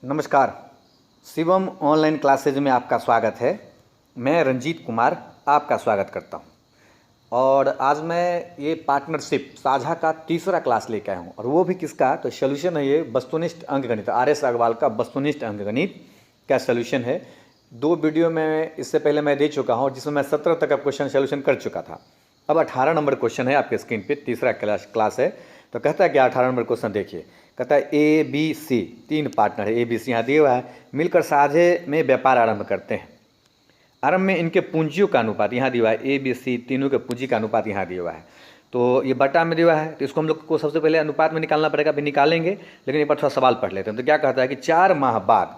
नमस्कार। Shivam online classes में आपका स्वागत है। मैं रंजीत कुमार आपका स्वागत करता हूं। और आज मैं ये पार्टनरशिप साझा का तीसरा क्लास लेकर आया हूं, और वो भी किसका, तो सोल्यूशन है ये वस्तुनिष्ठ अंकगणित, आर.एस. अग्रवाल का वस्तुनिष्ठ अंकगणित का सोल्यूशन है। 2 वीडियो में इससे पहले मैं दे चुका हूँ, जिसमें मैं 17 तक का क्वेश्चन सोल्यूशन कर चुका था। अब 18 नंबर क्वेश्चन है आपके स्क्रीन पे, तीसरा क्लास है। तो कहता है कि 18 नंबर क्वेश्चन देखिए। कहता है ए बी सी, 3 पार्टनर है, ए बी सी यहाँ दिया हुआ है, मिलकर साझे में व्यापार आरंभ करते हैं। आरंभ में इनके पूंजियों का अनुपात यहाँ दिया हुआ है, ए बी सी तीनों के पूंजी का अनुपात यहाँ दिया हुआ है। तो ये बटा में दिया हुआ है, तो इसको हम लोग को सबसे पहले अनुपात में निकालना पड़ेगा, अभी निकालेंगे, लेकिन एक बार थोड़ा सवाल पढ़ लेते हैं। तो क्या कहता है कि 4 माह बाद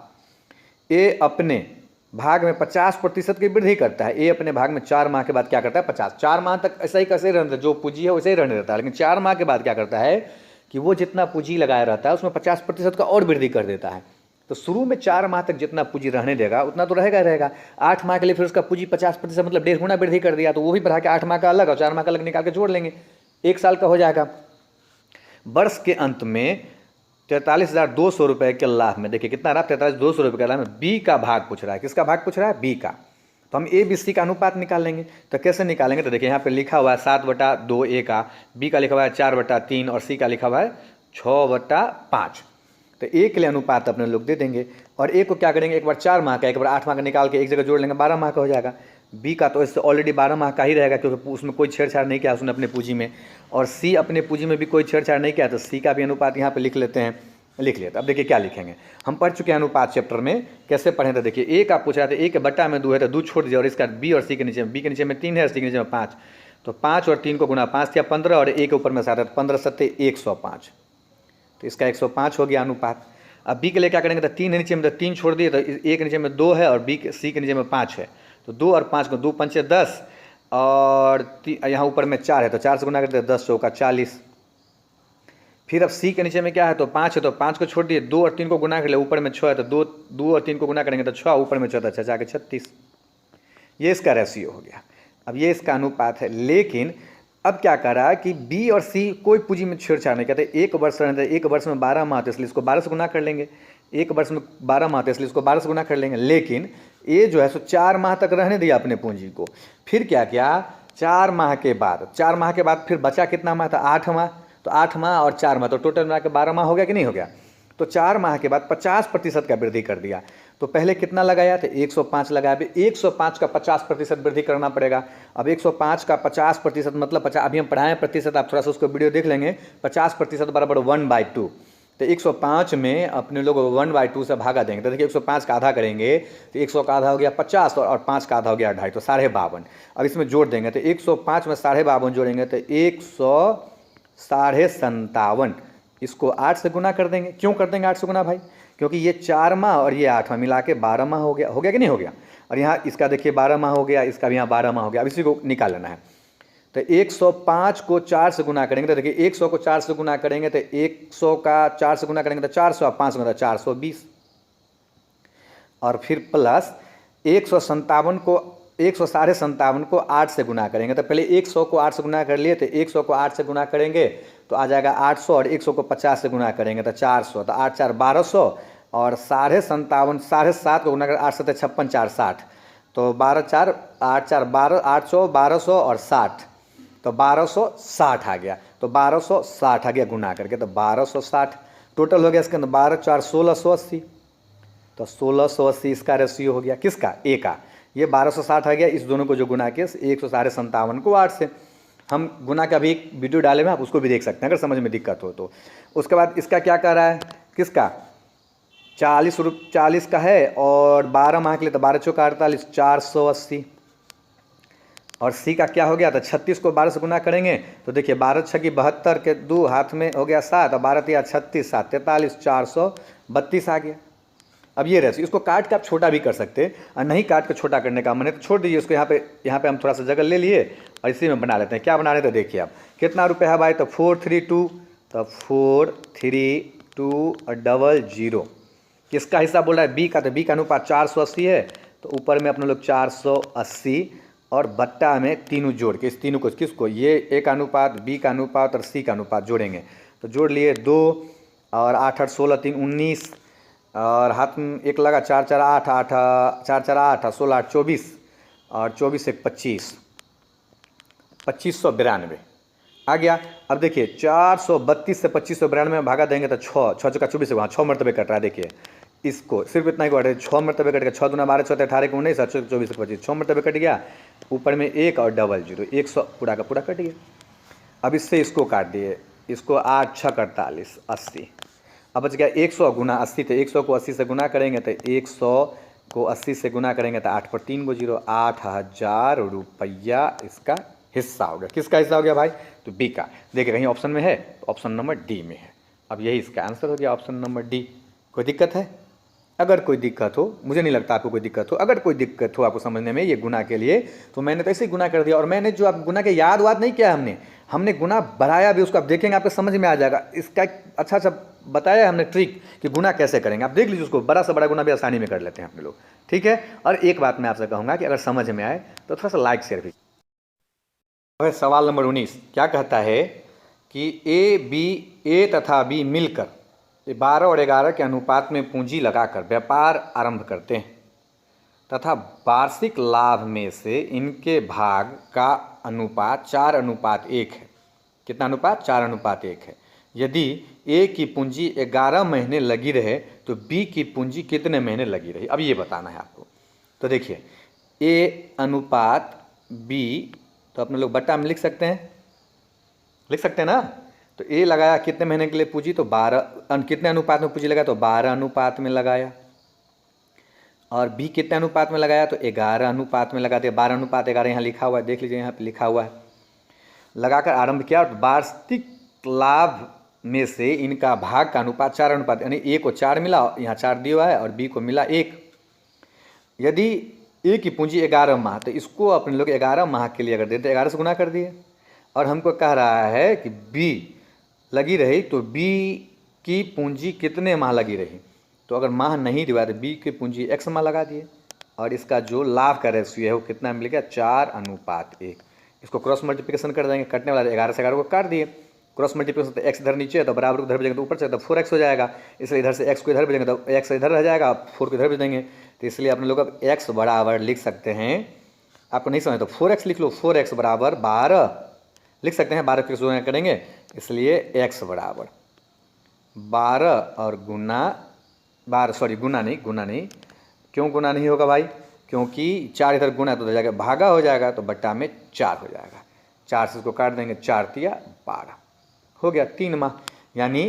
ए अपने भाग में 50% की वृद्धि करता है। ए अपने भाग में 4 माह के बाद क्या करता है, 50। 4 माह तक ऐसा ही कैसे रहता है, जो पूंजी है वैसे ही रहने रहता है, लेकिन 4 माह के बाद क्या करता है कि वो जितना पूंजी लगाया रहता है उसमें 50% का और वृद्धि कर देता है। तो शुरू में 4 माह तक जितना पूंजी रहने देगा उतना तो रहेगा ही रहेगा। 8 माह के लिए फिर उसका पूंजी 50% मतलब 1.5 गुना वृद्धि कर दिया, तो वो भी बढ़ा के 8 माह का अलग और 4 माह का अलग निकाल के जोड़ लेंगे, 1 साल का हो जाएगा। वर्ष के अंत में 43,200 रुपये के लाभ में, देखिए कितना रहा, 43,200 रुपये के लाभ में बी का भाग पूछ रहा है। किसका भाग पूछ रहा है, बी का। तो हम ए बी सी का अनुपात निकाल लेंगे। तो कैसे निकालेंगे, तो देखिए यहाँ पे लिखा हुआ है 7/2 ए का, बी का लिखा हुआ है 4/3 और सी का लिखा हुआ है 6/5। तो ए के लिए अनुपात अपने लोग दे देंगे, और ए को क्या करेंगे, एक बार 4 माह का, एक बार 8 माह का निकाल के एक जगह जोड़ लेंगे, 12 माह का हो जाएगा। बी का तो इससे ऑलरेडी 12 माह का ही रहेगा, क्योंकि उसमें कोई छेड़छाड़ नहीं किया उसने अपने पूंजी में, और सी अपने पूंजी में भी कोई छेड़छाड़ नहीं किया, तो सी का भी अनुपात यहाँ पे लिख लेते हैं, लिख लिया। अब देखिए क्या लिखेंगे, हम पढ़ चुके हैं अनुपात चैप्टर में, कैसे पढ़े। तो देखिए ए का पूछा था, ए के बट्टा में 2 है तो 2 छोड़ दीजिए, और इसका बी और सी के नीचे में, बी के नीचे में 3 है और सी के नीचे में 5, तो 5 और 3 को गुना 5 या 15, और ए के ऊपर में 7 है, 15 7 105, तो इसका 105 हो गया अनुपात। अब बी के लिए क्या करेंगे, तो 3 है नीचे में, तो 3 छोड़ दिए, तो ए के नीचे में 2 है और बी के सी के नीचे में 5 है, तो 2 और 5 को 2 पंचे 10, और यहाँ ऊपर में 4 है, तो 4 से गुना करते हैं, 10 चौका 40। फिर अब सी के नीचे में क्या है, तो 5 है, तो 5 को छोड़ दिए, 2 और 3 को गुना कर लिया, ऊपर में 6 है, तो 2 और 3 को गुना करेंगे तो 6, ऊपर में 14, 6 के 36। ये इसका रेशियो हो गया। अब ये इसका अनुपात है। लेकिन अब क्या करा कि बी और सी कोई पूंजी में छेड़छाड़ नहीं करते। 1 वर्ष रहने, 1 वर्ष में 12 माह, तो इसलिए इसको 12 से गुना कर लेंगे। 1 वर्ष में 12 माह, तो इसलिए इसको 12 से गुना कर लेंगे। लेकिन ये जो है सो 4 माह तक रहने दिया अपने पूंजी को। फिर क्या किया, 4 माह के बाद फिर बचा कितना माह था, 8 माह, तो 8 माह और 4 माह, तो टोटल मिला के 12 माह हो गया कि नहीं हो गया। तो 4 माह के बाद 50% का वृद्धि कर दिया। तो पहले कितना लगाया, तो 105 लगाया। अभी 105 का 50% वृद्धि करना पड़ेगा। अब 105 का 50% मतलब 50, अभी हम पढ़ाएं प्रतिशत, आप थोड़ा सा उसको वीडियो देख लेंगे। 50% बराबर 1/2, तो 105 में अपने लोग 1/2 से भागा देंगे। तो देखिए 105 का आधा करेंगे तो 100 का आधा हो गया 50, और 5 का आधा हो गया 2.5, तो 52.5। अब इसमें जोड़ देंगे, तो 105 में 52.5 जोड़ेंगे तो 157.5। इसको 8 से गुना कर देंगे। क्यों कर देंगे 8 से गुना भाई, क्योंकि ये 4 माह और ये 8 माह मिला के 12 माह हो गया कि नहीं हो गया। और यहाँ इसका देखिए 12 माह हो गया, इसका भी यहाँ 12 माह हो गया। अब इसी को निकाल लेना है। तो 105 को 4 से गुना करेंगे, तो देखिए 100 को 4 से गुना करेंगे तो 100 का 4 से गुना करेंगे तो 400, 5 गुना 420, और फिर प्लस 157 को 157.5 को 8 से गुना करेंगे। तो पहले 100 को 8 से गुना कर लिए, तो 100 को 8 से गुना करेंगे तो आ जाएगा 800, और 100 को 50 से गुना करेंगे तो 400, तो 8 4 1200, और 57.5 7.5 को गुना कर 8 7 56 4 60, तो 12 4 8 4 12 800 1200 और 60, तो 1260 आ गया। तो 1260 आ गया गुना करके, तो 1260 टोटल हो गया। इसके अंदर 12 4 1680, तो 1680 इसका रेशियो हो गया, किसका, ए का। ये 1260 आ गया, इस दोनों को जो गुना किया 157 को 8 से। हम गुना का भी एक वीडियो डाले में, आप उसको भी देख सकते हैं अगर समझ में दिक्कत हो तो। उसके बाद इसका क्या कर रहा है, किसका, 40 का है, और 12 माह के लिए तो 12 चौका 48, 480। और सी का क्या हो गया, तो 36 को 12 से गुना करेंगे तो देखिए 12 छकी 72 के 2 हाथ में हो गया 7, और 12 तिया 36, 7 43, 432 आ गया। अब ये रेशियो, इसको काट के आप छोटा भी कर सकते हैं, और नहीं काट के छोटा करने का मन है तो छोड़ दीजिए इसको। यहाँ पे हम थोड़ा सा जगह ले लिए और इसी में बना लेते हैं। क्या बना रहे, तो देखिए आप कितना रुपये है भाई, तो 432, तो 43200। किसका हिस्सा बोल रहा है, बी का। तो बी का अनुपात 480 है, तो ऊपर में अपने लोग 480 और बट्टा में तीनों जोड़ के, इस तीनों को किसको, ये ए का अनुपात, बी का अनुपात और सी का अनुपात जोड़ेंगे। तो जोड़ लिए 2 और 8 8 16 3 19, और हाथ में एक लगा, 4 4 8 8 4 4 8 16 8 24 और 24 1 25, 2592 आ गया। अब देखिए 432 से 2592 में भागा देंगे तो 6 6 चौका 24 वहाँ 6 मरतबे कट रहा है। देखिए इसको सिर्फ इतना ही कट है, 6 मरतबे कट गया। 6 दूना 12 6 18 19 7 24 25, 6 मरतबे कट गया। ऊपर में 1 और डबल 0, 100 पूरा का पूरा कट गया। अब इससे इसको काट दिए, इसको 8 6 48 80। अब बच गया 100 गुना 80, तो 100 को 80 से गुना करेंगे तो 100 को 80 से गुना करेंगे तो 8 पर 3 गो 0, 8000 रुपया इसका हिस्सा हो गया। किसका हिस्सा हो गया भाई? तो बी का। देखिए कहीं ऑप्शन में है तो ऑप्शन नंबर डी में है। अब यही इसका आंसर हो गया, ऑप्शन नंबर डी। कोई दिक्कत है? अगर कोई दिक्कत हो, मुझे नहीं लगता आपको कोई दिक्कत हो, अगर कोई दिक्कत हो आपको समझने में ये गुना के लिए, तो मैंने तो ऐसे ही गुना कर दिया। और मैंने जो आप गुना के याद वाद नहीं किया, हमने गुना बढ़ाया भी, उसको आप देखेंगे आपको समझ में आ जाएगा। इसका अच्छा अच्छा बताया हमने ट्रिक कि गुना कैसे करेंगे, आप देख लीजिए उसको। बड़ा से बड़ा गुना भी आसानी में कर लेते हैं अपने लोग, ठीक है। और एक बात मैं आपसे कहूँगा कि अगर समझ में आए तो थोड़ा सा लाइक शेयर भी। सवाल नंबर 19 क्या कहता है कि ए तथा बी मिलकर 12 और 11 के अनुपात में पूंजी लगाकर व्यापार आरंभ करते हैं तथा वार्षिक लाभ में से इनके भाग का अनुपात 4:1 है। कितना अनुपात? 4:1 है। यदि ए की पूंजी 11 महीने लगी रहे तो बी की पूंजी कितने महीने लगी रही? अब ये बताना है आपको। तो देखिए ए अनुपात बी, तो अपने लोग बट्टा में लिख सकते हैं, लिख सकते हैं ना। तो ए लगाया कितने महीने के लिए पूंजी? तो 12। कितने अनुपात में पूंजी लगाया? तो 12 अनुपात में लगाया। और बी कितने अनुपात में लगाया? तो 11 अनुपात में लगा दिया। 12:11 यहाँ लिखा हुआ है, देख लीजिए यहाँ पे लिखा हुआ है। लगाकर आरंभ किया और वार्षिक लाभ में से इनका भाग का अनुपात 4:1, यानी ए को 4 मिला, यहाँ 4 दिया हुआ है, और बी को मिला 1। यदि ए की पूंजी 11 माह, तो इसको अपने लोग 11 माह के लिए अगर देते 11 से गुना कर दिए। और हमको कह रहा है कि बी लगी रही, तो बी की पूंजी कितने माह लगी रही? तो अगर माह नहीं दिया तो बी की पूंजी x माह लगा दिए। और इसका जो लाभ का रेशियो है वो कितना मिल गया? 4:1। इसको क्रॉस मल्टीप्लिकेशन कर देंगे, कटने वाला 11 से 11 को काट दिए। क्रॉस मल्टीप्लिकेशन तो x इधर नीचे है तो बराबर को इधर भेजेंगे तो ऊपर से तो 4x हो जाएगा। इसलिए इधर से x को इधर भेजेंगे तो x इधर रह जाएगा, 4 को इधर भेज देंगे। तो इसलिए अपने लोग अब x बराबर लिख सकते हैं। आपको नहीं समझ तो 4x लिख लो, 4x बराबर 12 लिख सकते हैं। 12 को करेंगे, इसलिए x बराबर 12 और गुना 12, सॉरी गुना नहीं। क्यों गुना नहीं होगा भाई? क्योंकि 4 इधर गुना तो हो जाएगा, भागा हो जाएगा, तो बट्टा में 4 हो जाएगा। 4 से इसको काट देंगे, 4 तिया 12 हो गया। 3 माह, यानी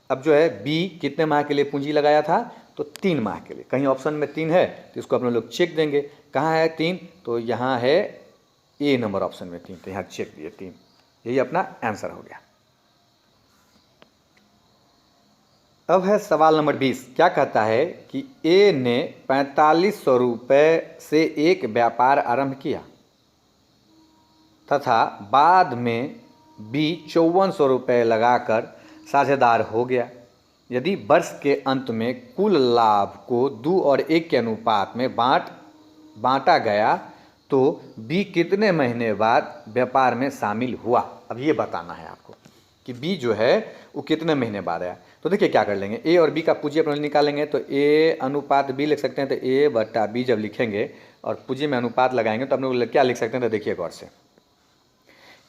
अब जो है बी कितने माह के लिए पूंजी लगाया था? तो 3 माह के लिए। कहीं ऑप्शन में 3 है तो इसको अपने लोग चेक देंगे, कहाँ है 3? तो यहाँ है ए नंबर ऑप्शन में 3, तो यहाँ चेक दिए 3। यही अपना आंसर हो गया। अब है सवाल नंबर 20। क्या कहता है कि ए ने 4500 रुपये से एक व्यापार आरंभ किया तथा बाद में बी 5400 रुपये लगाकर साझेदार हो गया। यदि वर्ष के अंत में कुल लाभ को 2 और 1 के अनुपात में बांटा गया तो बी कितने महीने बाद व्यापार में शामिल हुआ? अब ये बताना है आपको कि बी जो है वो कितने महीने बाद आया। तो देखिए क्या कर लेंगे, ए और बी का पूंजी अपने निकालेंगे तो ए अनुपात बी लिख सकते हैं। तो ए बट्टा बी जब लिखेंगे और पूंजी में अनुपात लगाएंगे तो अपने लोग क्या लिख सकते हैं? तो देखिए गौर से,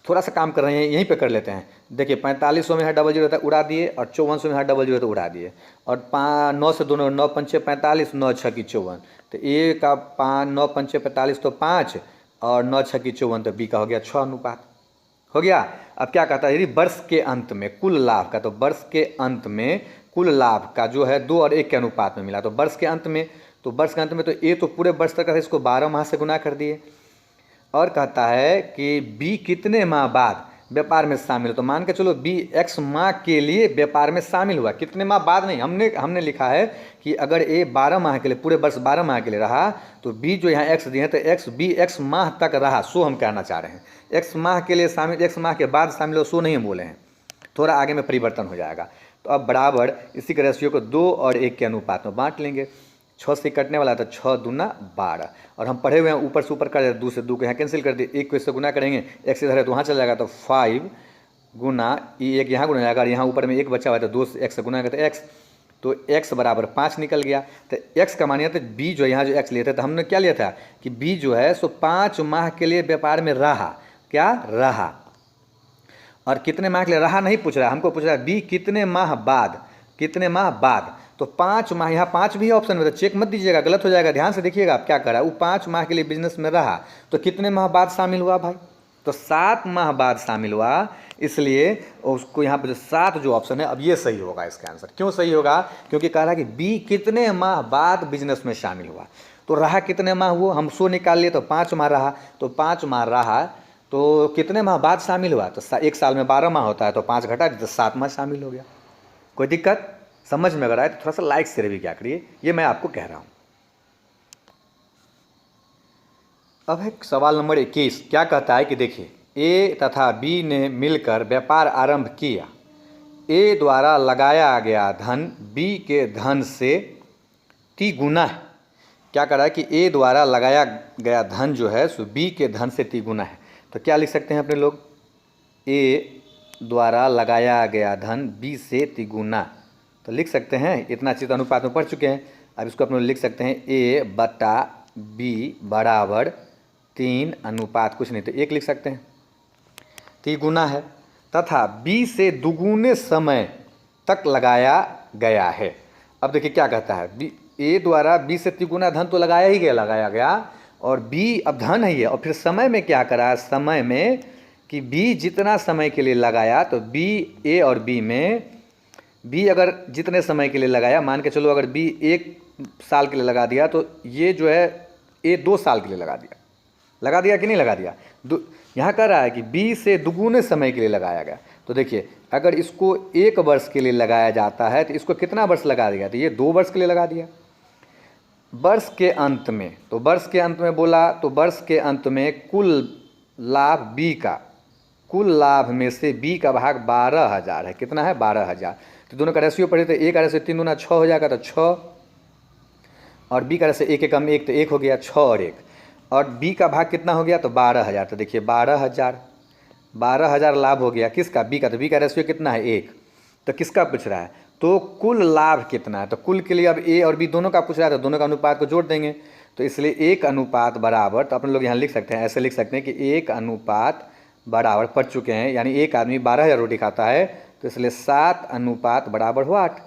थोड़ा सा काम कर रहे हैं, यहीं पे कर लेते हैं। देखिए 4500 में यहाँ डबल जीरो था, उड़ा दिए, और 5400 में यहाँ डबल जीरो तो उड़ा दिए। और 9 से दोनों 9 पंचे 45, 9 6 की 54। तो ए का 9 पंचे 45 तो 5, और 9 6 की 54, तो बी का हो गया 6 अनुपात हो गया। अब क्या कहता है, यदि वर्ष के अंत में कुल लाभ का, तो वर्ष के अंत में कुल लाभ का जो है 2 और 1 के अनुपात में मिला। तो वर्ष के अंत में तो ए तो पूरे वर्ष तक का, इसको 12 माह से गुना कर दिए। और कहता है कि बी कितने माह बाद व्यापार में शामिल हो। तो मान के चलो बी x माह के लिए व्यापार में शामिल हुआ। कितने माह बाद नहीं, हमने लिखा है कि अगर ए 12 माह के लिए, पूरे वर्ष 12 माह के लिए रहा, तो बी जो यहाँ x दिए हैं तो बी x माह तक रहा, सो हम कहना चाह रहे हैं। x माह के लिए शामिल, x माह के बाद शामिल हो, सो नहीं हम बोले हैं, थोड़ा आगे में परिवर्तन हो जाएगा। तो अब बराबर इसी के रेशियो को 2 और 1 के अनुपात में बांट लेंगे। 6 से कटने वाला तो 6 दूना 12, और हम पढ़े हुए हैं ऊपर से ऊपर कर दिया, 2 से 2 को यहाँ कैंसिल कर दिए, 1 को इससे गुना करेंगे, x इधर है तो वहाँ चला जाएगा, तो 5 गुना 1 यहाँ गुना जाएगा, और यहाँ ऊपर में 1 बचा हुआ है तो 2 से x से गुना करते x, तो x बराबर 5 निकल गया। तो x का मान यहाँ तो b जो यहाँ जो x लिए थे तो हमने क्या लिया था कि b जो है सो 5 माह के लिए व्यापार में रहा, क्या रहा। और कितने माह के लिए रहा नहीं पूछ रहा, हमको पूछ रहा है b कितने माह बाद, कितने माह बाद। तो 5 माह, यहाँ 5 भी है ऑप्शन में, तो चेक मत दीजिएगा, गलत हो जाएगा। ध्यान से देखिएगा आप क्या कर रहा है। वो 5 माह के लिए बिजनेस में रहा तो कितने माह बाद शामिल हुआ भाई, तो 7 माह बाद शामिल हुआ। इसलिए उसको यहाँ पर जो 7 जो ऑप्शन है अब ये सही होगा इसका आंसर। क्यों सही होगा, क्योंकि कह रहा है कि बी कितने माह बाद बिजनेस में शामिल हुआ। तो रहा कितने माह हुआ, हम 100 निकाल लिए तो 5 माह रहा, तो 5 माह रहा तो कितने माह बाद शामिल हुआ, तो एक साल में 12 माह होता है, तो 5 घटा तो 7 माह शामिल हो गया। कोई दिक्कत समझ में अगर आए तो थोड़ा सा लाइक से भी क्या करिए, ये मैं आपको कह रहा हूँ। अब है सवाल नंबर 21, क्या कहता है कि देखिए ए तथा बी ने मिलकर व्यापार आरंभ किया। ए द्वारा लगाया गया धन बी के धन से तिगुना है। क्या कर रहा है कि ए द्वारा लगाया गया धन जो है सो बी के धन से तिगुना है। तो क्या लिख सकते हैं अपने लोग, ए द्वारा लगाया गया धन बी से तिगुना। तो लिख सकते हैं, इतना चीज अनुपात में पढ़ चुके हैं। अब इसको अपने लोग लिख सकते हैं ए बटा बी बराबर 3 अनुपात कुछ नहीं तो 1 लिख सकते हैं, तिगुना है, तथा बी से दुगुने समय तक लगाया गया है। अब देखिए क्या कहता है, ए द्वारा बी से तिगुना धन तो लगाया गया और बी अब धन है, और फिर समय में क्या करा, समय में कि बी जितना समय के लिए लगाया, तो बी ए और बी में बी अगर जितने समय के लिए लगाया, मान के चलो अगर बी 1 साल के लिए लगा दिया तो ये जो है ए 2 साल के लिए लगा दिया कि नहीं लगा दिया। यहाँ कह रहा है कि बी से दुगुने समय के लिए लगाया गया। तो देखिए अगर इसको 1 वर्ष के लिए लगाया जाता है तो इसको कितना वर्ष लगा दिया, तो ये 2 वर्ष के लिए लगा दिया। वर्ष के अंत में, तो वर्ष के अंत में बोला तो वर्ष के अंत में कुल लाभ बी का, कुल लाभ में से बी का भाग 12,000 है। कितना है, 12,000। तो दोनों का रेशियो पढ़े तो ए का रेशियो 3 दूना 6 हो जाएगा, तो 6, और बी का रेशियो 1 एकम 1 तो 1 हो गया, 6 और 1, और बी का भाग कितना हो गया, तो 12,000। तो देखिए 12,000 लाभ हो गया किसका, बी का। तो बी का रेशियो कितना है, 1। तो किसका पूछ रहा है, तो कुल लाभ कितना है। तो कुल के लिए अब ए और बी दोनों का पूछ रहा है, तो दोनों का अनुपात को जोड़ देंगे। तो इसलिए 1 अनुपात बराबर, तो अपने लोग यहाँ लिख सकते हैं, ऐसे लिख सकते हैं कि 1 अनुपात बराबर, पढ़ चुके हैं, यानी एक आदमी 12,000 रोटी खाता है, तो इसलिए 7 अनुपात बराबर हुआ 8।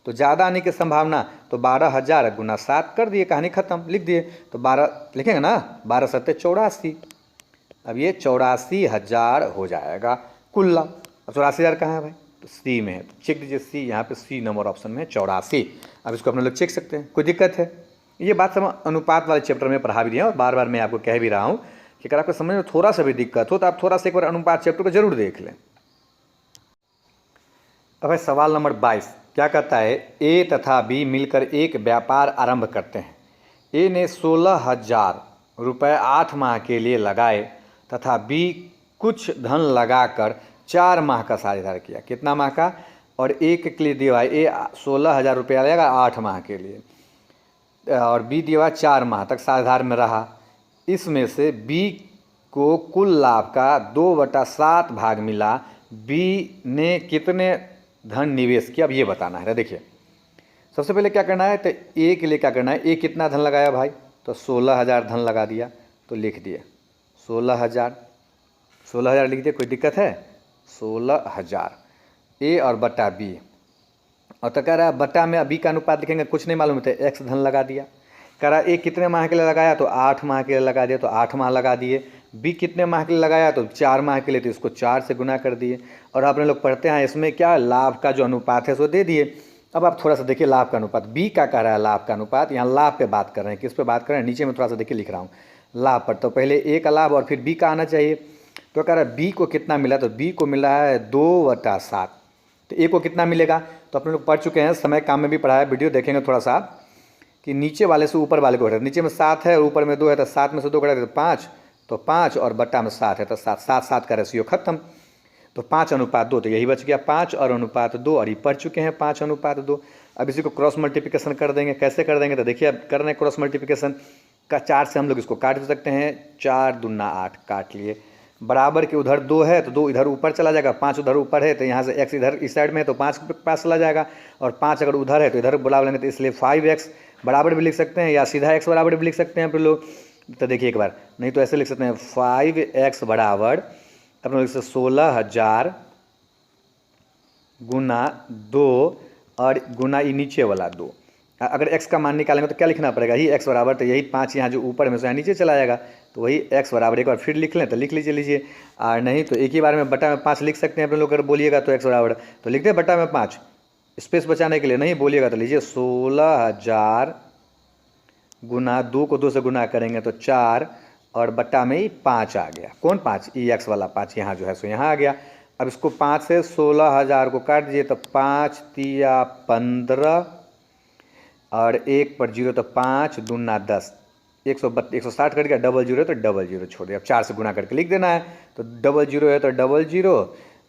तो ज़्यादा आने की संभावना, तो 12,000 गुना 7 कर दिए, कहानी खत्म, लिख दिए। तो 12 लिखेंगे ना, 12 सत्ते 84। अब ये 84,000 हो जाएगा कुल लाभ। अब 84,000 कहाँ है भाई, तो सी में है, तो चेक दीजिए सी, यहाँ पे सी नंबर ऑप्शन में 84। अब इसको अपने लोग चेक सकते हैं, कोई दिक्कत है। ये बात सब अनुपात वाले चैप्टर में पढ़ा भी दिया और बार बार मैं आपको कह भी रहा हूँ कि अगर आपको समझ में थोड़ा सा भी दिक्कत हो तो आप थोड़ा सा एक बार अनुपात चैप्टर को जरूर देख लें। अब है सवाल नंबर 22, क्या कहता है, ए तथा बी मिलकर एक व्यापार आरंभ करते हैं। ए ने 16,000 रुपये 8 माह के लिए लगाए तथा बी कुछ धन लगाकर 4 माह का साझेदार किया। कितना माह का, और एक के लिए दिया ए 16,000 रुपया लगेगा 8 माह के लिए, और बी दिया 4 माह तक साझेदार में रहा। इसमें से बी को कुल लाभ का 2/7 भाग मिला। बी ने कितने धन निवेश किया, अब ये बताना है। देखिए सबसे पहले क्या करना है, तो ए के लिए क्या करना है, ए कितना धन लगाया भाई, तो 16,000 धन लगा दिया, तो लिख दिए 16,000 लिख दिए, कोई दिक्कत है, 16,000 ए और बटा बी। और तो कह रहा है बटा में बी का अनुपात लिखेंगे, कुछ नहीं मालूम, तो एक्स धन लगा दिया। कह रहा है ए कितने माह के लिए लगाया, तो 8 माह के लिए लगा दिया, तो 8 माह लगा दिए। बी कितने माह के लिए लगाया, तो 4 माह के लिए, तो इसको 4 से गुना कर दिए। और आपने लोग पढ़ते हैं इसमें क्या, लाभ का जो अनुपात है सो दे दिए। अब आप थोड़ा सा देखिए लाभ का अनुपात, बी का कह रहा है लाभ का अनुपात, यहाँ लाभ पे बात कर रहे हैं, किस पे बात कर रहे हैं, नीचे में थोड़ा सा देखिए लिख रहा हूँ लाभ पर। तो पहले ए का लाभ और फिर बी का आना चाहिए। तो कह रहा है बी को कितना मिला, तो बी को मिला है 2/7। तो ए को कितना मिलेगा, तो अपने लोग पढ़ चुके हैं, समय काम में भी पढ़ा है, वीडियो देखेंगे थोड़ा सा, कि नीचे वाले से ऊपर वाले को घटा, नीचे में 7 है और ऊपर में 2 है, तो 7 में से 2 घटा तो 5, तो 5 और बट्टा में 7 है, तो 7 का रेशियो खत्म। तो 5 अनुपात 2, तो यही बच गया 5 और अनुपात 2, और ये पढ़ चुके हैं 5 अनुपात 2। अब इसी को क्रॉस मल्टीप्लिकेशन कर देंगे, कैसे कर देंगे, तो देखिए अब कर रहे हैं क्रॉस मल्टीप्लिकेशन का, 4 से हम लोग इसको काट सकते हैं, 4 दूना 8 काट लिए, बराबर के उधर 2 है तो 2 इधर ऊपर चला जाएगा, 5 उधर ऊपर है तो यहाँ से x इधर इस साइड में है तो 5 के पास चला जाएगा, और 5 अगर उधर है तो इधर बुला लेंगे, तो इसलिए 5x बराबर भी लिख सकते हैं या सीधा x बराबर भी लिख सकते हैं आप लोग। तो देखिए एक बार, नहीं तो ऐसे लिख सकते हैं 5x बराबर अपने लिख सकते 16,000 गुना 2 और गुना ये नीचे वाला 2। अगर x का मान निकालेंगे तो क्या लिखना पड़ेगा, ही x बराबर, तो यही 5 यहाँ जो ऊपर में से यहाँ नीचे चला जाएगा, तो वही x बराबर, एक बार फिर लिख लें तो लिख लीजिए, और नहीं तो एक ही बार में बटा में 5 लिख सकते हैं अपने लोग। अगर बोलिएगा तो x बराबर तो लिखते हैं बटा में 5, स्पेस बचाने के लिए। नहीं बोलिएगा तो लीजिए 16,000 गुना 2 को 2 से गुना करेंगे तो 4 और बट्टा में ही 5 आ गया। कौन 5? ई एक्स वाला 5 यहाँ जो है सो यहाँ आ गया। अब इसको 5 से 16,000 को काट दीजिए तो 5 तिया 15 और 1 पर 0 तो 5 दूना 10, 160 कट गया, डबल जीरो तो डबल जीरो छोड़ दिया। अब 4 से गुना करके लिख देना है, तो डबल जीरो है तो डबल जीरो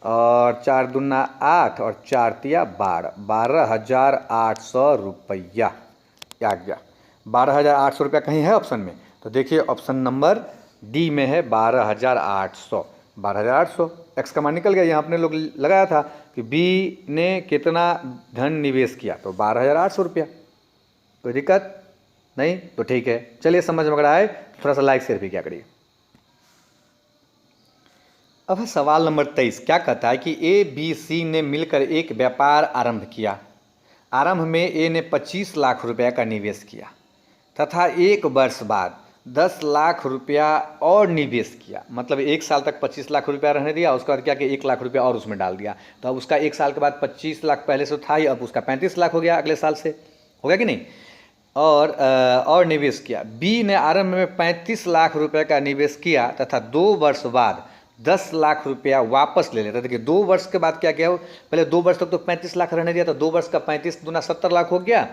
और 4 दूना 8 और 4 तिया 12, 12,800 रुपया आ गया। 12,800 रुपया कहीं है ऑप्शन में? तो देखिए ऑप्शन नंबर डी में है 12,800। 12,800 एक्स का मान निकल गया। यहाँ अपने लोग लगाया था कि बी ने कितना धन निवेश किया, तो 12,800 रुपया। कोई दिक्कत नहीं? तो ठीक है, चलिए समझ में अगर आए थोड़ा सा लाइक शेयर भी क्या करिए। अब है सवाल नंबर 23। क्या कहता है कि ए बी सी ने मिलकर एक व्यापार आरंभ किया। आरंभ में ए ने 25 लाख रुपया का निवेश किया तथा 1 वर्ष बाद 10 लाख रुपया और निवेश किया। मतलब 1 साल तक 25 लाख रुपया रहने दिया, उसके बाद क्या कि 1 लाख रुपया और उसमें डाल दिया। तो अब उसका 1 साल के बाद 25 लाख पहले से था ही, अब उसका 35 लाख हो गया अगले साल से। हो गया कि नहीं? और निवेश किया। बी ने आरंभ में 35 लाख रुपए का निवेश किया तथा 2 वर्ष बाद 10 लाख रुपया वापस ले लेता। देखिए 2 वर्ष के बाद क्या किया, पहले 2 वर्ष तक तो 35 लाख रहने दिया, तो 2 वर्ष का 35 दूना 70 लाख हो गया।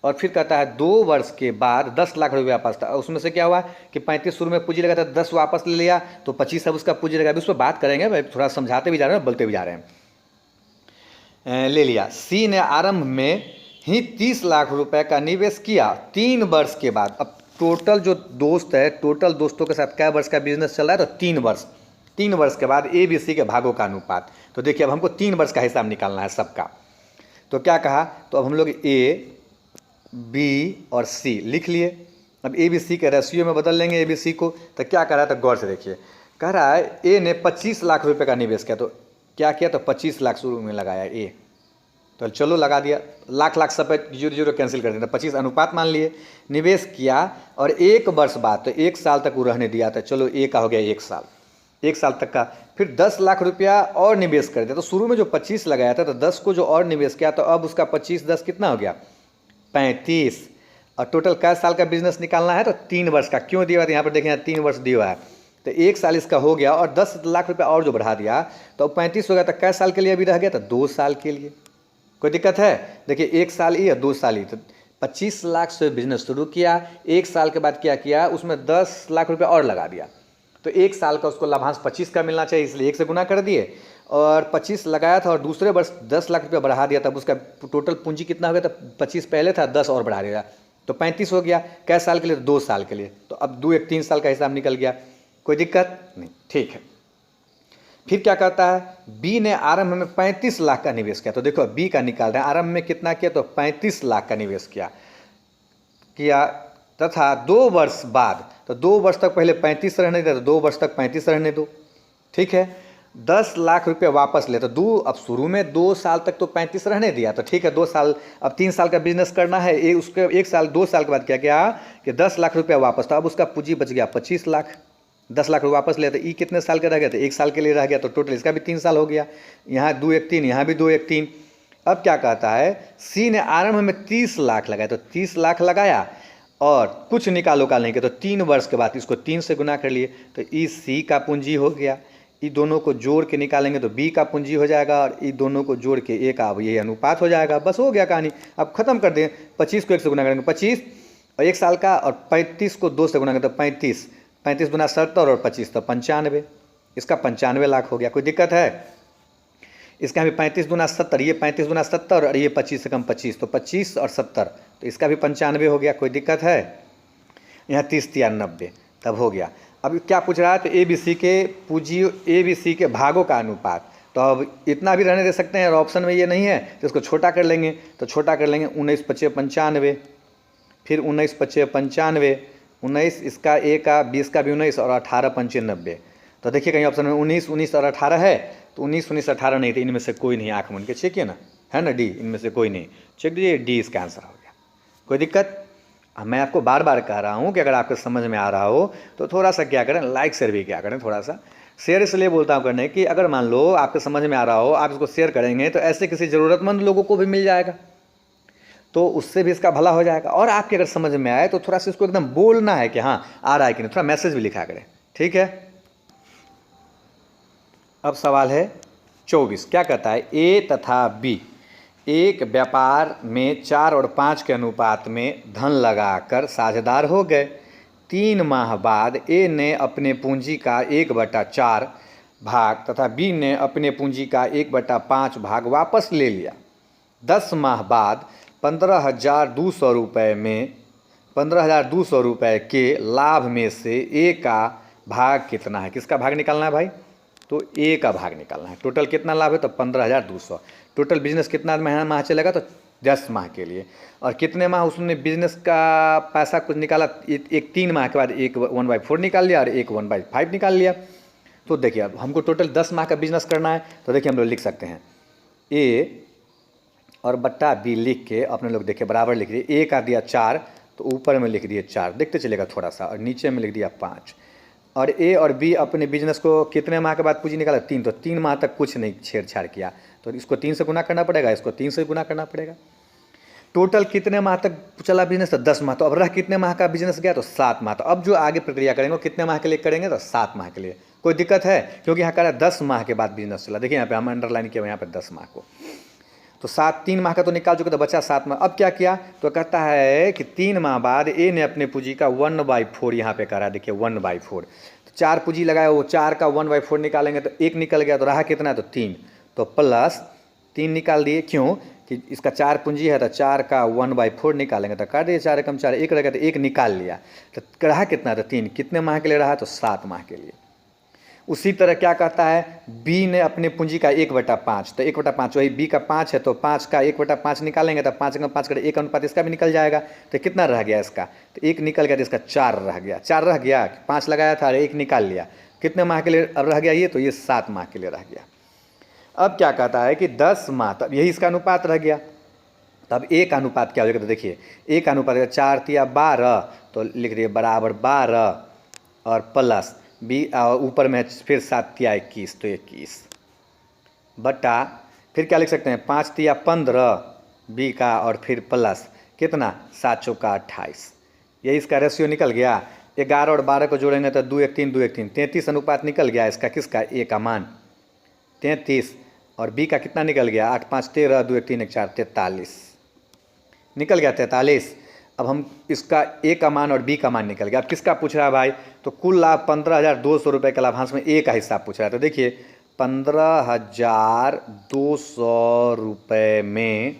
और फिर कहता है 2 वर्ष के बाद 10 लाख रुपया वापस था। उसमें से क्या हुआ कि 35 शुरू में पूंजी लगा था, 10 वापस ले लिया, तो 25 अब उसका पूंजी लगा। अभी उस पर बात करेंगे भाई, थोड़ा समझाते भी जा रहे हैं बोलते भी जा रहे हैं। ले लिया। सी ने आरंभ में ही 30 लाख रुपए का निवेश किया 3 वर्ष के बाद। अब टोटल जो दोस्त है, टोटल दोस्तों के साथ क्या वर्ष का बिजनेस चल रहा है, तो 3 वर्ष। 3 वर्ष के बाद ए बी सी के भागों का अनुपात। तो देखिए अब हमको 3 वर्ष का हिसाब निकालना है सबका। तो क्या कहा, तो अब हम लोग ए बी और सी लिख लिए। अब ए बी सी के रेशियो में बदल लेंगे ए बी सी को। तो क्या कह रहा है, तो गौर से देखिए, कह रहा है ए ने 25 लाख रुपए का निवेश किया। तो क्या किया, तो 25 लाख शुरू में लगाया ए, तो चलो लगा दिया। लाख सब पे 0 कैंसिल कर दिया, 25 अनुपात मान लिए। निवेश किया और 1 वर्ष बाद, तो 1 साल तक वो रहने दिया था। चलो ए का हो गया 1 साल, 1 साल तक का। फिर 10 लाख रुपया और निवेश कर दिया। तो शुरू में जो 25 लगाया था, तो 10 को जो और निवेश किया, तो अब उसका 25 10 कितना हो गया, 35। और टोटल कै साल का बिजनेस निकालना है, तो 3 वर्ष का। क्यों दिया हुआ है, यहाँ पर देखें 3 वर्ष दिया हुआ है, तो 1 साल इसका हो गया और 10 लाख रुपया और जो बढ़ा दिया, तो 35 हो गया। तो कै साल के लिए अभी रह गया, तो 2 साल के लिए। कोई दिक्कत है? देखिए 1 साल ही या 2 साल ही। तो 25 लाख से बिजनेस शुरू किया, 1 साल के बाद क्या किया, उसमें 10 लाख रुपया और लगा दिया। तो 1 साल का उसको लाभांश 25 का मिलना चाहिए, इसलिए 1 से गुना कर दिए और 25 लगाया था और दूसरे वर्ष 10 लाख रुपया बढ़ा दिया। तब उसका टोटल पूंजी कितना हो गया, तो 25 पहले था, 10 और बढ़ा दिया, तो 35 हो गया। कै साल के लिए, 2 साल के लिए। तो अब 2 1 3 साल का हिसाब निकल गया। कोई दिक्कत नहीं? ठीक है। फिर क्या कहता है, बी ने आरंभ में 35 लाख का निवेश किया। तो देखो बी का निकाल रहे हैं, आरंभ में कितना किया, तो 35 लाख का निवेश किया तथा 2 वर्ष बाद, तो 2 वर्ष तक पहले 35 रहने दे, तो 2 वर्ष तक 35 रहने दो। ठीक है। 10 लाख रुपये वापस ले, तो अब शुरू में 2 साल तक तो 35 रहने दिया, तो ठीक है 2 साल। अब 3 साल का बिजनेस करना है, उसके 1 साल 2 साल के बाद क्या किया कि 10 लाख रुपया वापस था। अब उसका पूंजी बच गया 25 लाख। 10 लाख रुपये वापस लिया, तो ई कितने साल का रह गया, तो 1 साल के लिए रह गया। तो टोटल इसका भी 3 साल हो गया। यहाँ 2 1 3, यहाँ भी 2 1 3। अब क्या कहता है, सी ने आरंभ में 30 लाख लगाया। तो 30 लाख लगाया और कुछ निकालो नहीं किया, तो 3 वर्ष के बाद इसको 3 से गुना कर लिए, तो ई सी का पूंजी हो गया। ई दोनों को जोड़ के निकालेंगे तो बी का पूंजी हो जाएगा और ई दोनों को जोड़ के ए का ये अनुपात हो जाएगा। बस हो गया कहानी। अब खत्म कर दें। 25 को 1 से गुना करेंगे 25 और 1 साल का, और 35 को 2 से गुना करेंगे तो 35, 35 गुना 70 और 25 तो 95। इसका 95 लाख हो गया। कोई दिक्कत है? इसका भी 35 गुना 70, ये 35 गुना 70 और ये 25 से कम 25, तो 25 और 70, तो इसका भी 95 हो गया। कोई दिक्कत है? यहाँ 30 या 90 तब हो गया। अब क्या पूछ रहा है, तो ABC के पूंजियों, ABC के भागों का अनुपात। तो अब इतना भी रहने दे सकते हैं और ऑप्शन में ये नहीं है तो इसको छोटा कर लेंगे। तो छोटा कर लेंगे 19 पचे 95, फिर 19 पचे 95, 19 इसका ए का 20 का भी 19 और 18 पंचे 90। तो देखिए कहीं ऑप्शन में 19, 19 और 18 है, तो 19, 19, 18 नहीं, तो इनमें से कोई नहीं, आँख मूंद के चेक किया ना, है ना, डी, इनमें से कोई नहीं। चेक दीजिए, डी इसका आंसर हो गया। कोई दिक्कत? अब मैं आपको बार बार कह रहा हूँ कि अगर आपको समझ में आ रहा हो तो थोड़ा सा क्या करें, लाइक शेयर भी क्या करें, थोड़ा सा शेयर इसलिए बोलता हूँ करने कि अगर मान लो आपको समझ में आ रहा हो, आप इसको शेयर करेंगे तो ऐसे किसी ज़रूरतमंद लोगों को भी मिल जाएगा, तो उससे भी इसका भला हो जाएगा। और आपके अगर समझ में आए तो थोड़ा सा इसको एकदम बोलना है कि हाँ आ रहा है कि नहीं, थोड़ा मैसेज भी लिखा करें, ठीक है। अब सवाल है 24, क्या कहता है, ए तथा बी एक व्यापार में 4 और 5 के अनुपात में धन लगाकर साझेदार हो गए। 3 माह बाद ए ने अपने पूंजी का 1/4 भाग तथा बी ने अपने पूंजी का 1/5 भाग वापस ले लिया। 10 माह बाद 15,200 रुपये में 15,200 रुपये के लाभ में से ए का भाग कितना है? किसका भाग निकालना है भाई? तो ए का भाग निकालना है। टोटल कितना लाभ है? तो 15,200। टोटल बिजनेस कितना माह चलेगा? तो 10 माह के लिए। और कितने माह उसने बिजनेस का पैसा कुछ निकाला? एक 3 माह के बाद एक 1/4 निकाल लिया और एक 1/5 निकाल लिया। तो देखिए अब हमको टोटल 10 माह का बिजनेस करना है, तो देखिए हम लोग लिख सकते हैं ए और बट्टा बी लिख के अपने लोग देखिए बराबर लिख दिए। ए का दिया 4 तो ऊपर में लिख दिए 4, देखते चलेगा थोड़ा सा, और नीचे में लिख दिया 5। और ए और बी अपने बिजनेस को कितने माह के बाद पूंजी निकाला? 3, तो 3 माह तक कुछ नहीं छेड़छाड़ किया, तो इसको 3 से गुना करना पड़ेगा, इसको 3 से गुना करना पड़ेगा। टोटल कितने माह तक चला बिजनेस? तो 10 माह। तो अब रहा कितने माह का बिजनेस गया? तो 7 माह। तो अब जो आगे प्रक्रिया करेंगे वो कितने माह के लिए करेंगे? तो 7 माह के लिए। कोई दिक्कत है? क्योंकि यहाँ कह रहा है 10 माह के बाद बिजनेस चला। देखिए यहाँ पे हम अंडरलाइन किया यहाँ पे 10 माह को, तो 3 माह का तो निकाल चुके, तो बचा 7 माह। अब क्या किया? तो कहता है कि 3 माह बाद ए ने अपने पूंजी का 1/4 यहाँ पे कह रहा है, देखिए 1/4। तो 4 पूंजी लगाया, वो 4 का 1/4 निकालेंगे तो 1 निकल गया, तो रहा कितना है? तो 3, तो प्लस 3 निकाल दिए। क्यों कि इसका 4 पूंजी है, तो 4 का 1/4 निकालेंगे तो काट दिए, 4 एकम 4, 1 रह गया तो 1 निकाल लिया, तो रहा कितना? तो 3। कितने माह के लिए रहा? तो 7 माह के लिए। उसी तरह क्या कहता है, बी ने अपने पूंजी का 1/5, तो 1/5 वही बी का 5 है, तो 5 का 1/5 निकालेंगे तो 5 का 5 कर 1 अनुपात इसका भी निकल जाएगा। तो कितना रह गया इसका? तो 1 निकल गया, तो इसका 4 रह गया। 4 रह गया, 5 लगाया था, 1 निकाल लिया। कितने माह के लिए अब रह गया ये? तो ये 7 माह के लिए रह गया। अब क्या कहता है कि 10 माह, तब यही इसका अनुपात रह गया। तब ए का अनुपात क्या हो जाएगा? तो देखिए ए का अनुपात 4 तिया 12, तो लिख दिए बराबर 12 और प्लस बी ऊपर में फिर 7 तिया 21, तो 21 बटा फिर क्या लिख सकते हैं? 5 तिया 15 बी का और फिर प्लस कितना? 7 चौका 28। यही इसका रेशियो निकल गया। 11 और 12 को जोड़ेंगे तो 2 1 3 2 1 3, 33 अनुपात निकल गया इसका। किसका? ए का मान 33, और बी का कितना निकल गया? 8 5 13 2 1 3 1 4, 43 निकल गया, 43। अब हम इसका ए का मान और बी का मान निकल गया। अब किसका पूछ रहा है भाई? तो कुल लाभ 15,200 रुपये का लाभांश में ए का हिस्सा पूछ रहा है। तो देखिए 15,200 रुपये में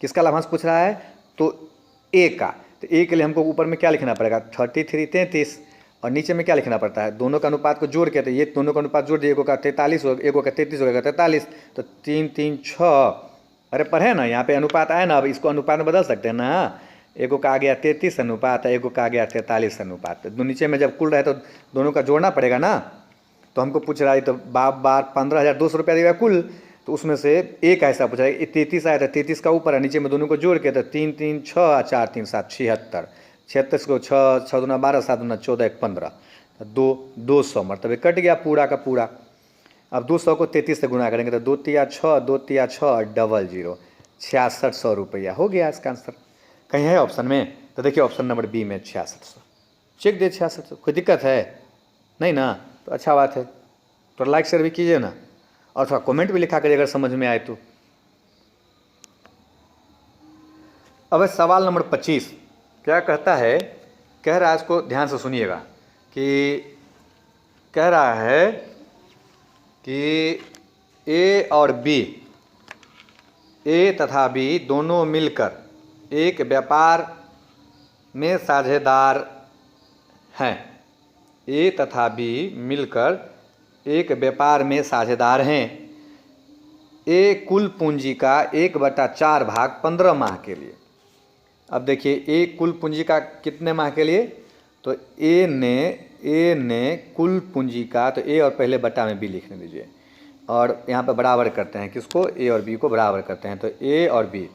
किसका लाभांश पूछ रहा है? तो ए का। तो ए के लिए हमको ऊपर में क्या लिखना पड़ेगा? 33 33, और नीचे में क्या लिखना पड़ता है? दोनों का अनुपात को जोड़ के, तो ये दोनों का अनुपात जोड़ दिए, एगो का 43 हो, एगो का 33 हो गया 43, तो 3 3 6। अरे पढ़े ना, यहाँ पे अनुपात आया ना, अब इसको अनुपात में बदल सकते हैं ना। एगो का आ गया 33 अनुपात, एगो का आ गया 43 अनुपात। तो नीचे में जब कुल रहे तो दोनों का जोड़ना पड़ेगा ना। तो हमको पूछ रहा है, तो बार 15,200 रुपया देगा कुल, तो उसमें से ए का हिस्सा पूछ रहा है। 33 आया था, 33 का ऊपर है, नीचे में दोनों को जोड़ के, तो 3 3 6 4 3 7 76, 76 को 6 6 दूना 12 7 दूना 14 1 15, तो 200 मतलब कट गया पूरा का पूरा। अब 200 को 33 से गुना करेंगे तो 2 तिया 6 2 तिया 6 और 00 6600 रुपया हो गया इसका आंसर। कहीं है ऑप्शन में? तो देखिए ऑप्शन नंबर बी में 6600। चेक दे 6600। कोई दिक्कत है? नहीं ना? तो अच्छा बात है, तो लाइक शेयर भी कीजिए ना, और थोड़ा कमेंट भी लिखा करिए अगर समझ में आए तो। अब सवाल नंबर 25 क्या कहता है? कह रहा है, इसको ध्यान से सुनिएगा, कि कह रहा है कि ए और बी, ए तथा बी दोनों मिलकर एक व्यापार में साझेदार हैं। ए तथा बी मिलकर एक व्यापार में साझेदार हैं। ए कुल पूंजी का 1/4 भाग 15 माह के लिए। अब देखिए ए कुल पूंजी का कितने माह के लिए, तो ए ने कुल पूंजी का, तो ए और पहले बटा में बी लिखने दीजिए और यहाँ पर बराबर करते हैं किसको, ए और बी को बराबर करते हैं। तो ए और बी,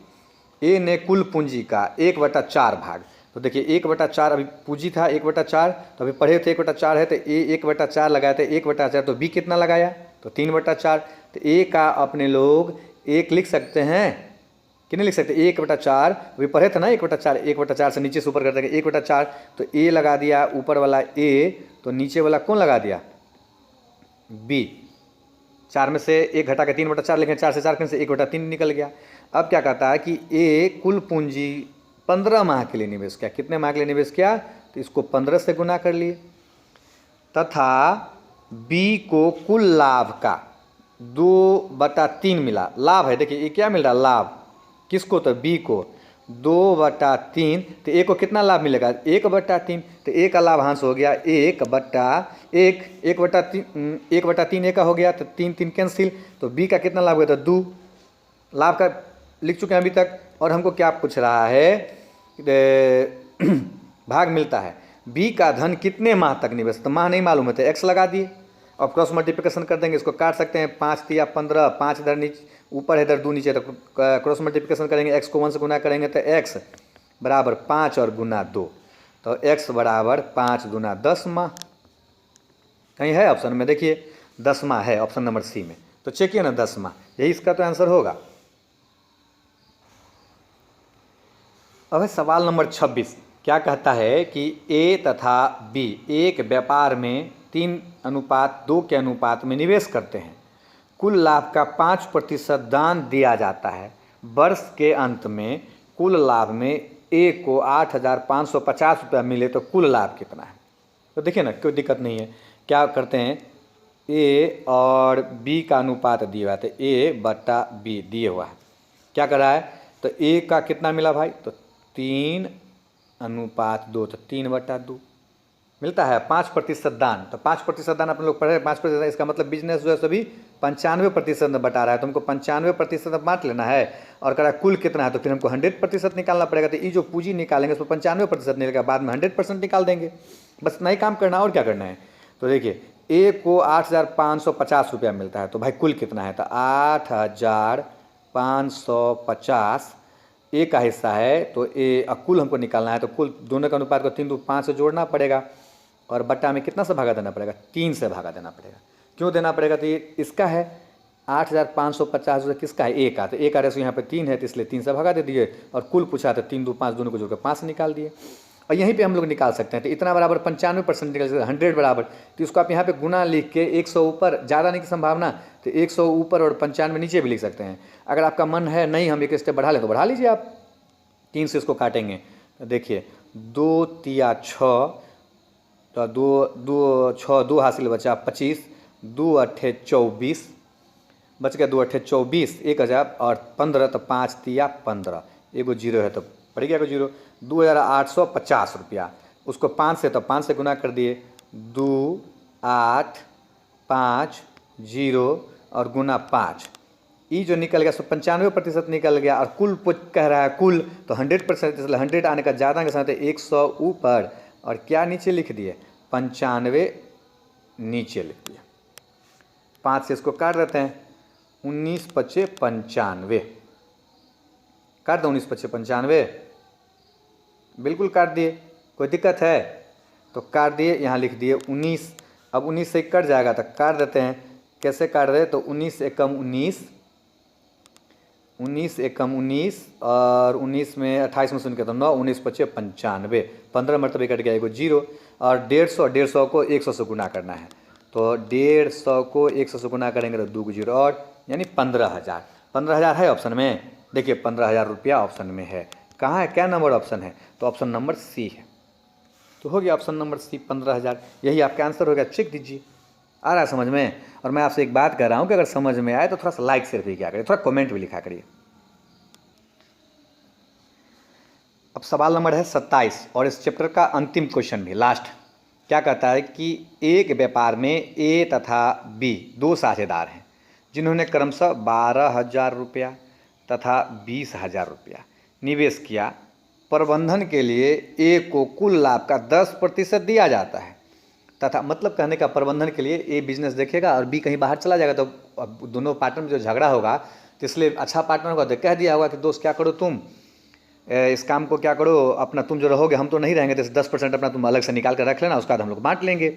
ए ने कुल पूंजी का 1/4 भाग, तो देखिए 1/4 अभी पूंजी था 1/4, तो अभी पढ़े थे 1/4 है, तो ए 1/4 लगाए थे 1/4, तो बी कितना लगाया, तो 3/4। तो ए का अपने लोग 1 लिख सकते हैं कि नहीं लिख सकते, 1/4 अभी पढ़े थे ना 1/4, 1/4 से नीचे से ऊपर करते हैं 1/4, तो ए लगा दिया ऊपर वाला ए, तो नीचे वाला कौन लगा दिया, बी। 4 में से 1 घटा के 3/4 लिखें, 4 से 4 करने से 1/3 निकल गया। अब क्या कहता है कि ए कुल पूंजी 15 माह के लिए निवेश किया, कितने माह के लिए निवेश किया, तो इसको 15 से गुना कर लिए, तथा बी को कुल लाभ का 2/3 मिला, लाभ है, देखिए ये क्या मिल रहा, लाभ किसको, तो बी को 2/3, तो ए को कितना लाभ मिलेगा, 1/3, तो ए का लाभांश हो गया 1/3 ए का हो गया, तो 3 कैंसिल, तो बी का कितना लाभ हो गया, तो 2 लाभ का लिख चुके हैं अभी तक। और हमको क्या पूछ रहा है, भाग मिलता है, बी का धन कितने माह तक निवेश, तो माह नहीं मालूम है तो एक्स लगा दिए और क्रॉस मल्टीप्लिकेशन कर देंगे, इसको काट सकते हैं, 5 तिया 15, 5 इधर नीचे ऊपर है इधर 2 नीचे, तो क्रॉस मल्टीप्लिकेशन करेंगे, एक्स को 1 से गुना करेंगे तो एक्स बराबर 5 और गुना 2, तो एक्स बराबर 5 गुना 10 माह। कहीं है ऑप्शन में, देखिए 10 माह है ऑप्शन नंबर सी में, तो चेकिए ना 10 माह, यही इसका तो आंसर होगा। अब है सवाल नंबर 26, क्या कहता है कि ए तथा बी एक व्यापार में 3:2 के अनुपात में निवेश करते हैं, कुल लाभ का 5% दान दिया जाता है, वर्ष के अंत में कुल लाभ में ए को 8,550 रुपया मिले तो कुल लाभ कितना है। तो देखिए ना कोई दिक्कत नहीं है, क्या करते हैं, ए और बी का अनुपात दिया हुआ है, तो A/B दिए हुआ है, क्या कर रहा है, तो ए का कितना मिला भाई, तो 3:2, तो 3/2 मिलता है, 5% दान, तो 5% दान अपन लोग पढ़े, 5%, इसका मतलब बिजनेस जो है सभी 95% बटा रहा है, तो हमको 95% बांट लेना है, और कह रहा है कुल कितना है, तो फिर हमको 100% निकालना पड़ेगा, तो ये जो पूंजी निकालेंगे उसमें 95% निकलेगा, बाद में 100% निकाल देंगे, बस नहीं काम करना और क्या करना है। तो देखिए ए को 8,550 रुपया मिलता है, तो भाई कुल कितना है, तो 8,550 ए का हिस्सा है, तो ए कुल हमको निकालना है, तो कुल दोनों का अनुपात को 3-5 से जोड़ना पड़ेगा, और बट्टा में कितना से भागा देना पड़ेगा, 3 से भागा देना पड़ेगा। क्यों देना पड़ेगा, तो ये इसका है 8,550 रुपये, किसका है, ए का, तो ए का रेशो यहाँ पे 3 है, तो इसलिए 3 से भगा दे दिए, और कुल पूछा तो 3-2-5 दोनों को जोड़कर 5 निकाल दिए, और यहीं पे हम लोग निकाल सकते हैं, तो इतना बराबर 95% निकल सकते हैं, 100 बराबर, तो इसको आप यहाँ पे गुना लिख के 100 ऊपर, ज़्यादा नहीं की संभावना, तो 100 ऊपर और 95 नीचे भी लिख सकते हैं। अगर आपका मन है नहीं हम एक स्टेप बढ़ा लें तो बढ़ा लीजिए आप, 3 से इसको काटेंगे, तो देखिए 2 तिया 6, तो 2 हासिल बचा 25, 2 अट्ठे 24 बच गया, 2 अट्ठे 24, 1000 और 15, तो 5 तिया 15, एगो जीरो है तो पड़ गया एगो जीरो, 2,850 रुपया, उसको 5 से, तो 5 से गुना कर दिए, 2 8 5 0 और गुना 5, ई जो निकल गया सो 95% निकल गया, और कुल कह रहा है कुल, तो 100%, इसलिए 100 आने का ज़्यादा के साथ 100 ऊपर और क्या नीचे लिख दिए, 95 नीचे लिख दिया, 5 से इसको काट देते हैं, 19×5 = 95, काट दो 19×5 = 95, बिल्कुल काट दिए, कोई दिक्कत है, तो काट दिए, यहाँ लिख दिए 19, अब 19 से कट जाएगा तो काट देते हैं, कैसे काट रहे, तो 19 एकम 19, 19 एकम 19 और 19 में 28 में शून्य तो 9, 19×5 = 95, 15 मरतबे कट गया एगो जीरो, और 150 को 100 से गुना करना है, तो 150 को 100 से गुना करेंगे तो 2 जीरो और यानी 15,000, 15,000 है ऑप्शन में, देखिए 15,000 रुपया ऑप्शन में है, कहाँ है, क्या नंबर ऑप्शन है, तो ऑप्शन नंबर सी है, तो हो गया ऑप्शन नंबर सी 15,000, यही आपका आंसर हो गया, चेक दीजिए, आ रहा है समझ में। और मैं आपसे एक बात कह रहा हूँ कि अगर समझ में आए तो थोड़ा सा लाइक शेयर भी किया करिए, थोड़ा कमेंट भी लिखा करिए। अब सवाल नंबर है 27 और इस चैप्टर का अंतिम क्वेश्चन भी, लास्ट क्या कहता है कि एक व्यापार में ए तथा बी दो साझेदार हैं जिन्होंने क्रमशः 12,000 रुपया तथा 20,000 रुपया निवेश किया। प्रबंधन के लिए ए को कुल लाभ का 10% दिया जाता है तथा मतलब कहने का प्रबंधन के लिए ए बिजनेस देखेगा और बी कहीं बाहर चला जाएगा, तो अब दोनों पार्टनर में जो झगड़ा होगा तो इसलिए अच्छा पार्टनर होगा तो कह दिया होगा कि दोस्त क्या करो तुम इस काम को क्या करो, अपना तुम जो रहोगे हम तो नहीं रहेंगे, तो 10% अपना तुम अलग से निकाल कर रख लेना, उसका बाद हम लोग बांट लेंगे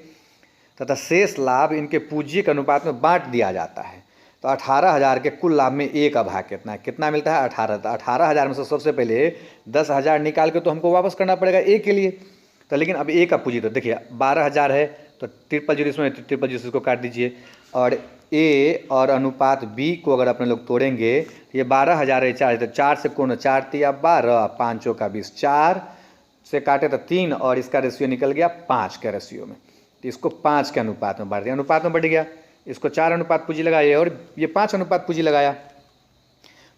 तथा शेष लाभ इनके पूंजी के अनुपात में बांट दिया जाता है। तो 18,000 के कुल लाभ में ए का भाग कितना मिलता है 18। तो 18,000 में से सबसे पहले 10,000 निकाल के तो हमको वापस करना पड़ेगा ए के लिए। तो लेकिन अब ए का पूंजी तो देखिए 12,000 है, तो 000 इसमें 000 इसको काट दीजिए, और ए और अनुपात बी को अगर अपने लोग तोड़ेंगे तो ये 12,000 है 4, तो 4 से कोण 4 तिया 12, 5 का 20, 4 से काटे तो 3 और इसका रेशियो निकल गया 5 के रेशियो में, तो इसको 5 के अनुपात में बांट दिया, अनुपात में बढ़ गया। इसको 4 अनुपात पूंजी लगाया और ये 5 अनुपात पूंजी लगाया।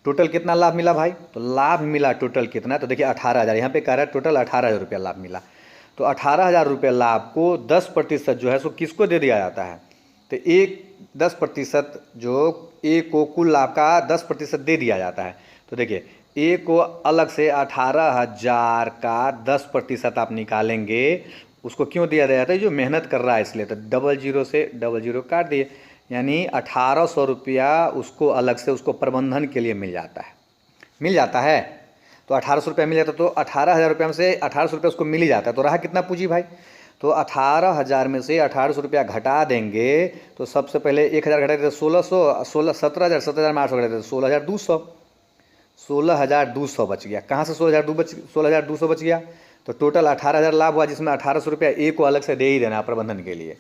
टोटल कितना लाभ मिला भाई? तो लाभ मिला टोटल कितना, तो देखिए 18,000, यहाँ पे कह रहा है टोटल 18,000 रुपया लाभ मिला। तो 18,000 रुपये लाभ को 10% जो है सो किसको दे दिया जाता है? तो एक 10% जो ए को कुल लाभ का 10% दे दिया जाता है। तो देखिए ए को अलग से 18,000 का 10% आप निकालेंगे, उसको क्यों दिया जाता है? जो मेहनत कर रहा है इसलिए। तो 00 से 00 काट दिए, यानी 1,800 रुपया उसको अलग से उसको प्रबंधन के लिए मिल जाता है। तो 1,800 रुपया मिल जाता, तो 18,000 रुपये में से 1,800 रुपया उसको मिल ही जाता है। तो रहा कितना पूंजी भाई? तो 18,000 में से 1,800 रुपया घटा देंगे, तो सबसे पहले 1,000 घटा देते 1,600, 17,000 में 800 घटा देते 16,200, 16,200 बच गया। कहाँ से 16,200 बच गया? तो टोटल 18,000 लाभ हुआ, जिसमें 1,800 रुपया ए को अलग से दे ही देना प्रबंधन के लिए।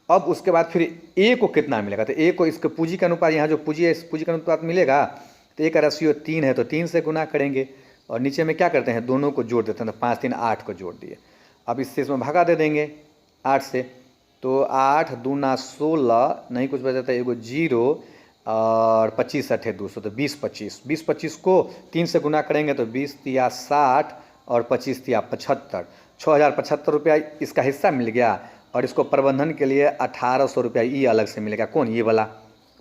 अब उसके बाद फिर ए को कितना मिलेगा? तो ए को इसके पूंजी का अनुपात, यहाँ जो पूंजी है इस पूंजी का अनुपात मिलेगा, तो ए का रेशियो 3 है, तो 3 से गुना करेंगे और नीचे में क्या करते हैं, दोनों को जोड़ देते हैं, तो 5 3 8 को जोड़ दिए। अब इससे इसमें भागा दे देंगे 8 से, तो 8 दूना 16, नहीं कुछ बचा था एगो 0 और 25 8 200, तो 20 को 3 से गुना करेंगे तो 20 तिया 60 और 25 तिया 75, 6,075 रुपया इसका हिस्सा मिल गया। और इसको प्रबंधन के लिए 1,800 रुपया ये अलग से मिलेगा। कौन? ये वाला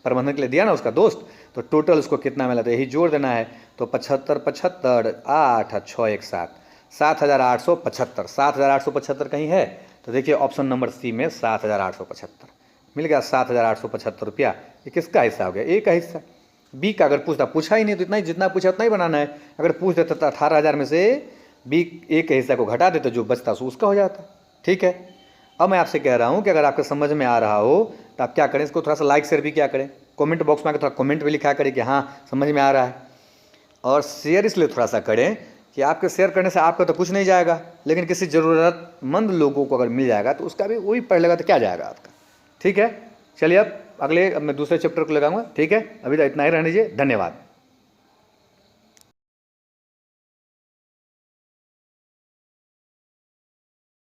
प्रबंधन के लिए दिया ना उसका दोस्त। तो टोटल उसको कितना मिला, तो यही जोड़ देना है। तो 75 75 8 6 1 7, 7,875, 7,875 कहीं है? तो देखिए ऑप्शन नंबर सी में 7,875 मिल गया। 7,875 रुपया ये किसका हिस्सा हो गया? ए का हिस्सा। बी का अगर पूछा ही नहीं तो इतना ही, जितना पूछा उतना ही बनाना है। अगर पूछ देता तो 18,000 में से बी ए के हिस्सा को घटा देते, जो बचता सो उसका हो जाता। ठीक है, अब मैं आपसे कह रहा हूँ कि अगर आपके समझ में आ रहा हो तो आप क्या करें, इसको थोड़ा सा लाइक शेयर भी क्या करें, कमेंट बॉक्स में आकर थोड़ा कमेंट भी लिखा करें कि हाँ समझ में आ रहा है। और शेयर इसलिए थोड़ा सा करें कि आपके शेयर करने से आपका तो कुछ नहीं जाएगा, लेकिन किसी ज़रूरतमंद लोगों को अगर मिल जाएगा तो उसका भी वही पढ़ लेगा तो क्या जाएगा आपका। ठीक है, चलिए अब मैं दूसरे चैप्टर को लगाऊंगा। ठीक है, अभी तो इतना ही रहने दीजिए। धन्यवाद।